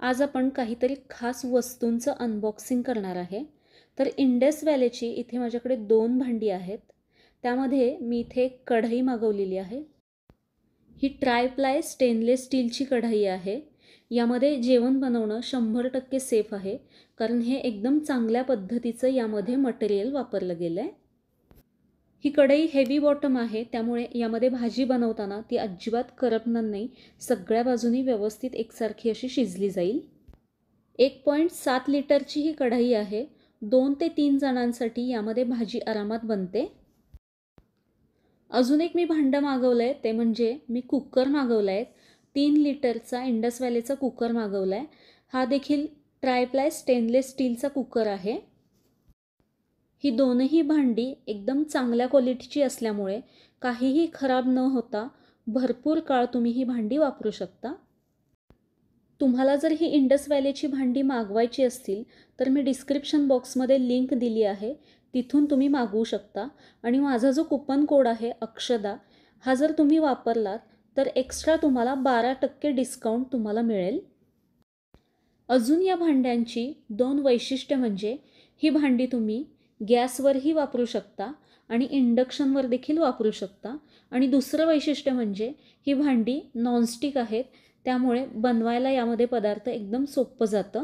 आज आपण काहीतरी खास वस्तूंचं अनबॉक्सिंग करणार आहे. तर इंडस व्हॅलीची इथे माझ्याकडे 2 भांडी आहेत. त्यामध्ये मी इथे एक कढई मागवलेली आहे. ही ट्रायप्लाय स्टेनलेस स्टीलची कढई आहे. यामध्ये जेवण बनवणं 100% सेफ आहे, कारण हे एकदम चांगल्या पद्धतीचं यामध्ये मटेरियल वापरलं गेलं आहे. ही कढई हेवी बॉटम आहे, त्यामुळे यामध्ये भाजी बनवताना ती अजिबात करपणार नाही. सगळ्या बाजूनी व्यवस्थित एकसारखी अशी शिजली जाईल. 1.7 लिटरची ही कढई आहे. 2 ते 3 जणांसाठी यामध्ये भाजी आरामात बनते. अजून एक मी भांडं मागवलं आहे, ते म्हणजे मी कुकर मागवला आहे. 3 लिटरचा इंडस व्हॅलीचा कुकर मागवला आहे. हा देखील ट्रायप्लाय स्टेनलेस स्टीलचा कुकर आहे. ही दोनही भांडी एकदम चांगल्या क्वालिटीची असल्यामुळे काहीही खराब न होता भरपूर काळ तुम्ही ही भांडी वापरू शकता. तुम्हाला जर ही इंडस व्हॅलीची भांडी मागवायची असतील तर मी डिस्क्रिप्शन बॉक्समध्ये लिंक दिली आहे, तिथून तुम्ही मागवू शकता. आणि माझा जो कुपन कोड आहे अक्षदा, हा जर तुम्ही वापरलात तर एक्स्ट्रा तुम्हाला 12% डिस्काउंट तुम्हाला मिळेल. अजून या भांड्यांची 2 वैशिष्ट्ये म्हणजे ही भांडी तुम्ही गॅसवरही वापरू शकता आणि इंडक्शनवर देखील वापरू शकता. आणि दुसरं वैशिष्ट्य म्हणजे ही भांडी नॉनस्टिक आहेत, त्यामुळे बनवायला यामध्ये पदार्थ एकदम सोपं जातं.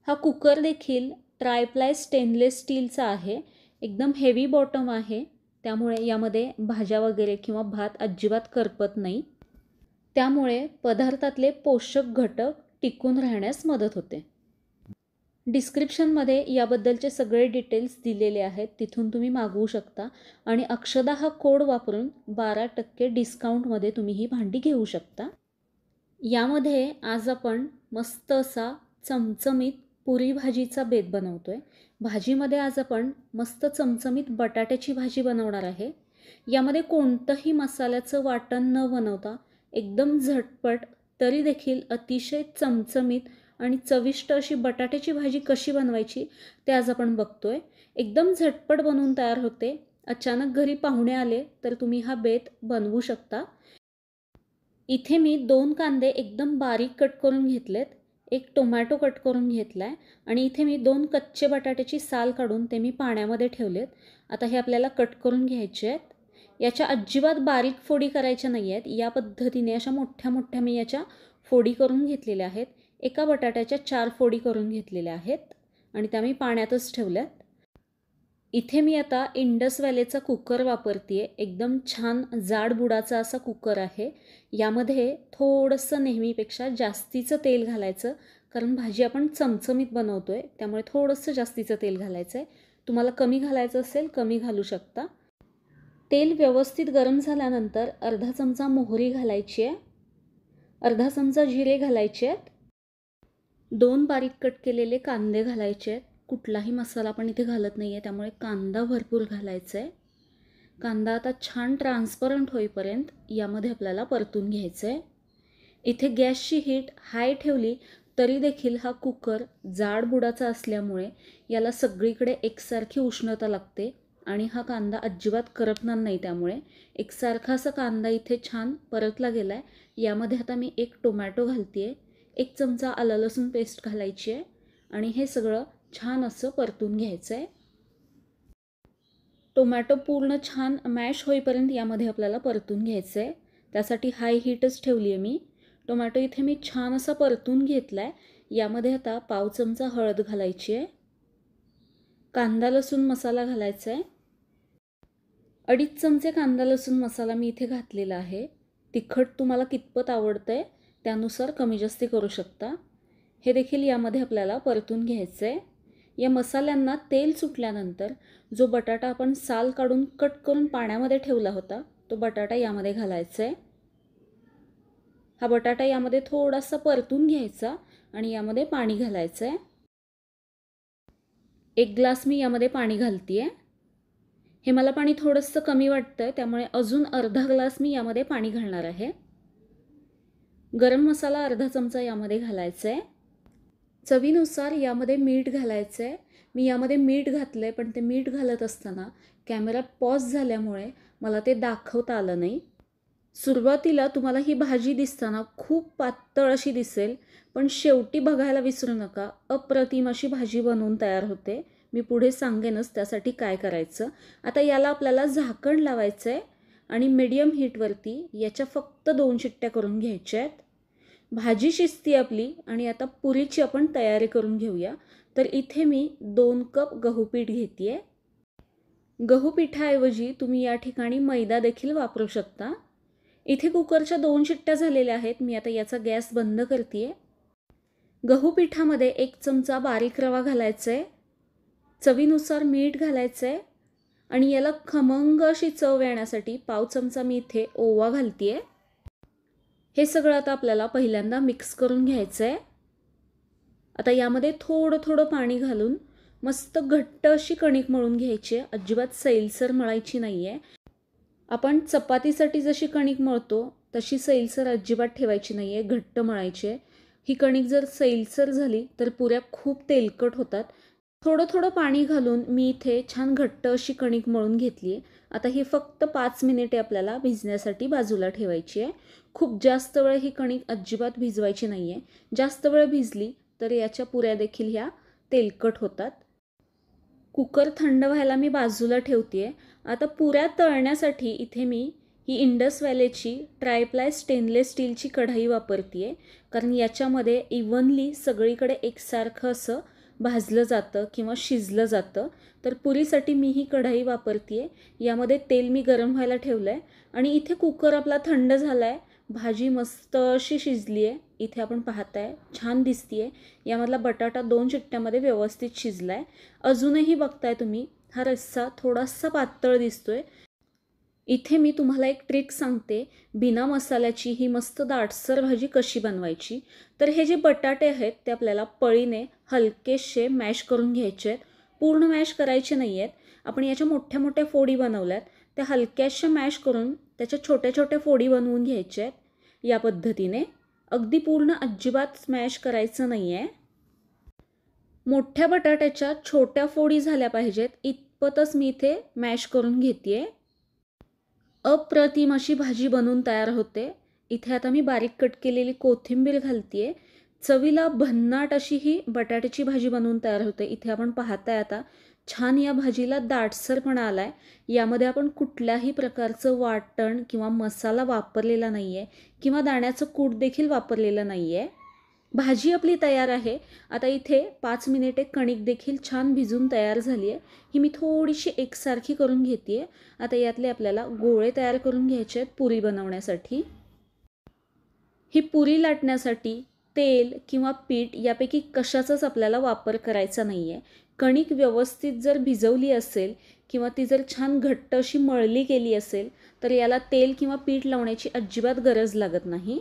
हा कुकर देखील ट्रायप्लाय स्टेनलेस स्टीलचा आहे. एकदम हेवी बॉटम आहे, त्यामुळे यामध्ये भाज्या वगैरे किंवा भात अजिबात करपत नाही. त्यामुळे पदार्थातले पोषक घटक टिकून राहण्यास मदत होते. डिस्क्रिप्शनमध्ये याबद्दलचे सगळे डिटेल्स दिलेले आहेत, तिथून तुम्ही मागवू शकता. आणि अक्षदा हा कोड वापरून 12% डिस्काउंटमध्ये तुम्ही ही भांडी घेऊ शकता. यामध्ये आज आपण मस्त असा चमचमीत पुरी भाजीचा बेत बनवतो आहे. भाजीमध्ये आज आपण मस्त चमचमीत बटाट्याची भाजी बनवणार आहे. यामध्ये कोणतंही मसाल्याचं वाटण न बनवता एकदम झटपट तरी देखील अतिशय चमचमीत आणि चविष्ट अशी बटाट्याची भाजी कशी बनवायची ते आज आपण बघतोय. एकदम झटपट बनवून तयार होते. अचानक घरी पाहुणे आले तर तुम्ही हा बेत बनवू शकता. इथे मी 2 कांदे एकदम बारीक कट करून घेतलेत, 1 टोमॅटो कट करून घेतला आहे आणि इथे मी 2 कच्चे बटाट्याची साल काढून ते मी पाण्यामध्ये ठेवलेत. आता हे आपल्याला कट करून घ्यायचे आहेत. याच्या अजिबात बारीक फोडी करायच्या नाही आहेत. या पद्धतीने अशा मोठ्या मोठ्या मी याच्या फोडी करून घेतलेल्या आहेत. एका बटाट्याच्या 4 फोडी करून घेतलेल्या आहेत आणि त्या मी पाण्यातच ठेवल्यात. इथे मी आता इंडस व्हॅलीचा कुकर वापरते आहे. एकदम छान जाड बुडाचा असा कुकर आहे. यामध्ये थोडंसं नेहमीपेक्षा जास्तीचं तेल घालायचं, कारण भाजी आपण चमचमीत बनवतो आहे, त्यामुळे थोडंसं जास्तीचं तेल घालायचं आहे. तुम्हाला कमी घालायचं असेल कमी घालू शकता. तेल व्यवस्थित गरम झाल्यानंतर अर्धा चमचा मोहरी घालायची आहे, अर्धा चमचा जिरे घालायचे आहेत, 2 बारीक कट केलेले कांदे घालायचे आहेत. कुठलाही मसाला आपण इथे घालत नाही आहे, त्यामुळे कांदा भरपूर घालायचा आहे. कांदा आता छान ट्रान्सपरंट होईपर्यंत यामध्ये आपल्याला परतून घ्यायचं आहे. इथे गॅसची हीट हाय ठेवली तरी देखील हा कुकर जाड बुडाचा असल्यामुळे याला सगळीकडे एकसारखी उष्णता लागते आणि हा कांदा अजिबात करपणार नाही. त्यामुळे एकसारखा असा कांदा इथे छान परतला गेला आहे. यामध्ये आता मी 1 टोमॅटो घालते आहे, 1 चमचा आलं लसूण पेस्ट घालायची आहे आणि हे सगळं छान असं परतून घ्यायचं आहे. टोमॅटो पूर्ण छान मॅश होईपर्यंत यामध्ये आपल्याला परतून घ्यायचं आहे. त्यासाठी हाय हीटच ठेवली आहे मी. टोमॅटो इथे मी छान असा परतून घेतला आहे. यामध्ये आता पाव चमचा हळद घालायची आहे, कांदा लसूण मसाला घालायचा आहे, 2.5 चमचे कांदा लसूण मसाला मी इथे घातलेला आहे. तिखट तुम्हाला कितपत आवडतं आहे त्यानुसार कमी जास्ती करू शकता. हे देखील यामध्ये आपल्याला परतून घ्यायचं आहे. या मसाल्यांना तेल सुटल्यानंतर जो बटाटा आपण साल काढून कट करून पाण्यामध्ये ठेवला होता तो बटाटा यामध्ये घालायचा आहे. हा बटाटा यामध्ये थोडासा परतून घ्यायचा आणि यामध्ये पाणी घालायचं आहे. 1 ग्लास मी यामध्ये पाणी घालते आहे. हे मला पाणी थोडंसं कमी वाटतं आहे, त्यामुळे अजून अर्धा ग्लास मी यामध्ये पाणी घालणार आहे. गरम मसाला अर्धा चमचा यामध्ये घालायचा आहे. चवीनुसार यामध्ये मीठ घालायचं आहे. मी यामध्ये मीठ घातलं आहे, पण ते मीठ घालत असताना कॅमेरा पॉज झाल्यामुळे मला ते दाखवता आलं नाही. सुरुवातीला तुम्हाला ही भाजी दिसताना खूप पातळ अशी दिसेल, पण शेवटी बघायला विसरू नका, अप्रतिम अशी भाजी बनवून तयार होते. मी पुढे सांगेनच त्यासाठी काय करायचं. आता याला आपल्याला झाकण लावायचं आहे आणि मीडियम हीटवरती याच्या फक्त 2 शिट्ट्या करून घ्यायच्या आहेत. भाजी शिजती आपली आणि आता पुरीची आपण तयारी करून घेऊया. तर इथे मी 2 कप गहू पीठ घेते. गहू पिठाऐवजी तुम्ही या ठिकाणी मैदा देखील वापरू शकता. इथे कुकरच्या 2 शिट्ट्या झालेल्या आहेत. मी आता याचा गॅस बंद करते. गहू पिठामध्ये 1 चमचा बारीक रवा घालायचा आहे, चवीनुसार मीठ घालायचं आहे आणि याला खमंग अशी चव येण्यासाठी पाव चमचा मी इथे ओवा घालते. हे सगळं आता आपल्याला पहिल्यांदा मिक्स करून घ्यायचं आहे. आता यामध्ये थोडं थोडं पाणी घालून मस्त घट्ट अशी कणिक मळून घ्यायची आहे. अजिबात सैलसर मळायची नाही आहे. आपण चपातीसाठी जशी कणिक मळतो तशी सैलसर अजिबात ठेवायची नाही आहे, घट्ट मळायची आहे. ही कणिक जर सैलसर झाली तर पुऱ्या खूप तेलकट होतात. थोडं थोडं पाणी घालून मी इथे छान घट्ट अशी कणिक मळून घेतली आहे. आता ही फक्त 5 मिनिटे आपल्याला भिजण्यासाठी बाजूला ठेवायची आहे. खूप जास्त वेळ ही कणिक अजिबात भिजवायची नाही आहे. जास्त वेळ भिजली तर याच्या पुऱ्या देखील ह्या तेलकट होतात. कुकर थंड व्हायला मी बाजूला ठेवते. आता पुऱ्या तळण्यासाठी इथे मी ही इंडस व्हॅलीची ट्रायप्लाय स्टेनलेस स्टीलची कढाई वापरते, कारण याच्यामध्ये इव्हनली सगळीकडे एकसारखं असं भाजलं जातं किंवा शिजलं जातं. तर पुरीसाठी मी ही कढाई वापरते. यामध्ये तेल मी गरम व्हायला ठेवलं आहे आणि इथे कुकर आपला थंड झाला आहे. भाजी मस्त अशी शिजली आहे. इथे आपण पाहताय छान दिसतीये. यामधला बटाटा 2 शिट्ट्यामध्ये व्यवस्थित शिजला आहे. अजूनही बघताय तुम्ही हा रस्सा थोडासा पातळ दिसतोय. इथे मी तुम्हाला एक ट्रिक सांगते, बिना मसाल्याची ही मस्त दाटसर भाजी कशी बनवायची. तर हे जे बटाटे आहेत ते आपल्याला पळीने हलकेसे मॅश करून घ्यायचे आहेत. पूर्ण मॅश करायचे नाही आहेत. आपण याच्या मोठ्या मोठ्या फोडी बनवल्यात, त्या हलक्याशा मॅश करून त्याच्या छोट्या छोट्या फोडी बनवून घ्यायच्या आहेत. या पद्धतीने अगदी पूर्ण अजिबात स्मॅश करायचं नाही आहे. मोठ्या बटाट्याच्या छोट्या फोडी झाल्या पाहिजेत इतपतच मी इथे मॅश करून घेते. अप्रतिम अशी भाजी बनवून तयार होते. इथे आता मी बारीक कट केलेली कोथिंबीर घालते. चवीला भन्नाट अशी ही बटाट्याची भाजी बनवून तयार होते. इथे आपण पाहताय आता छान या भाजीला दाटसरपणा आलाय. यामध्ये आपण कुठल्याही प्रकारचं वाटण किंवा मसाला वापरलेला नाही आहे किंवा दाण्याचं कूट देखील वापरलेलं नाही आहे. भाजी आपली तयार आहे. आता इथे 5 मिनिटे कणिक देखील छान भिजून तयार झाली आहे. ही मी थोडीशी एकसारखी करून घेते. आता यातले आपल्याला गोळे तयार करून घ्यायचे आहेत पुरी बनवण्यासाठी. ही पुरी लाटण्यासाठी तेल किंवा पीठ यापैकी कशाचाच आपल्याला वापर करायचा नाही आहे. कणिक व्यवस्थित जर भिजवली असेल किंवा ती जर छान घट्ट अशी मळली गेली असेल तर याला तेल किंवा पीठ लावण्याची अजिबात गरज लागत नाही.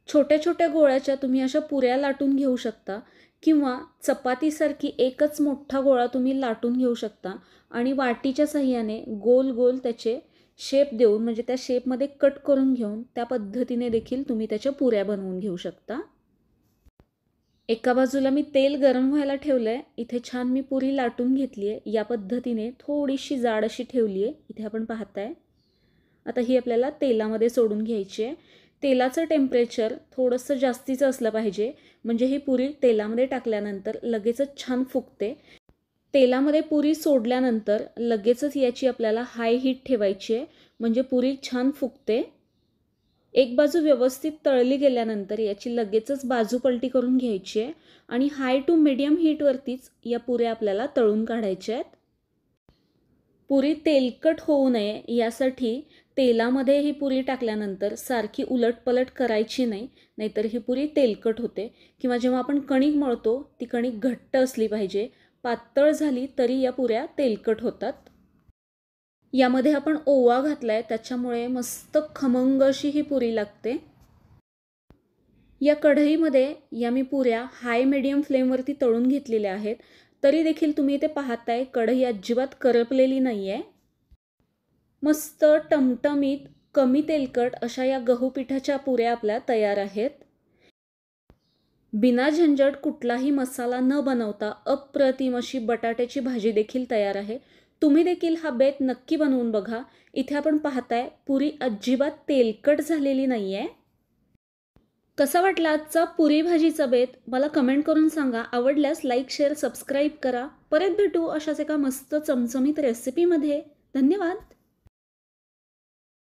छोट्या छोट्या गोळ्याच्या तुम्ही अशा पुऱ्या लाटून घेऊ शकता किंवा चपातीसारखी एकच मोठा गोळा तुम्ही लाटून घेऊ शकता आणि वाटीच्या साहाय्याने गोल गोल त्याचे शेप देऊन म्हणजे त्या शेपमध्ये कट करून घेऊन त्या पद्धतीने देखील तुम्ही त्याच्या पुऱ्या बनवून घेऊ शकता. एका बाजूला मी तेल गरम व्हायला ठेवलं आहे. इथे छान मी पुरी लाटून घेतली आहे. या पद्धतीने थोडीशी जाड अशी ठेवली आहे. इथे आपण पाहताय. आता ही आपल्याला तेलामध्ये सोडून घ्यायची आहे. तेलाचं टेम्परेचर थोडंसं जास्तीचं असलं पाहिजे, म्हणजे ही पुरी तेलामध्ये टाकल्यानंतर लगेचच छान फुगते. तेलामध्ये पुरी सोडल्यानंतर लगेचच याची आपल्याला हाय हीट ठेवायची आहे, म्हणजे पुरी छान फुगते. एक बाजू व्यवस्थित तळली गेल्यानंतर याची लगेचच बाजू पलटी करून घ्यायची आहे आणि हाय टू मीडियम हीटवरतीच या पुऱ्या आपल्याला तळून काढायच्या आहेत. पुरी तेलकट होऊ नये यासाठी तेलामध्ये ही पुरी टाकल्यानंतर सारखी उलटपलट करायची नाही, नाहीतर ही पुरी तेलकट होते. किंवा जेव्हा आपण कणिक मळतो ती कणिक घट्ट असली पाहिजे. पातळ झाली तरी या पुऱ्या तेलकट होतात. यामध्ये आपण ओवा घातलाय त्याच्यामुळे मस्त खमंग अशी ही पुरी लागते. या कढईमध्ये या मी पुऱ्या हाय मीडियम फ्लेमवरती तळून घेतलेल्या आहेत. तरी देखील तुम्ही इथे पाहताय कढई अजिबात करपलेली नाही आहे. मस्त टमटमीत कमी तेलकट अशा या गहू पिठाच्या पुऱ्या आपल्या तयार आहेत. बिना झंझट कुठलाही मसाला न बनवता अप्रतिम अशी बटाट्याची भाजी देखील तयार आहे. तुम्ही देखील हा बेत नक्की बनवून बघा. इथे आपण पाहताय पुरी अजिबात तेलकट झालेली नाही आहे. कसा वाटला आजचा पुरी भाजीचा बेत मला कमेंट करून सांगा. आवडल्यास लाईक, शेअर, सबस्क्राईब करा. परत भेटू अशाच एका मस्त चमचमीत रेसिपीमध्ये. धन्यवाद.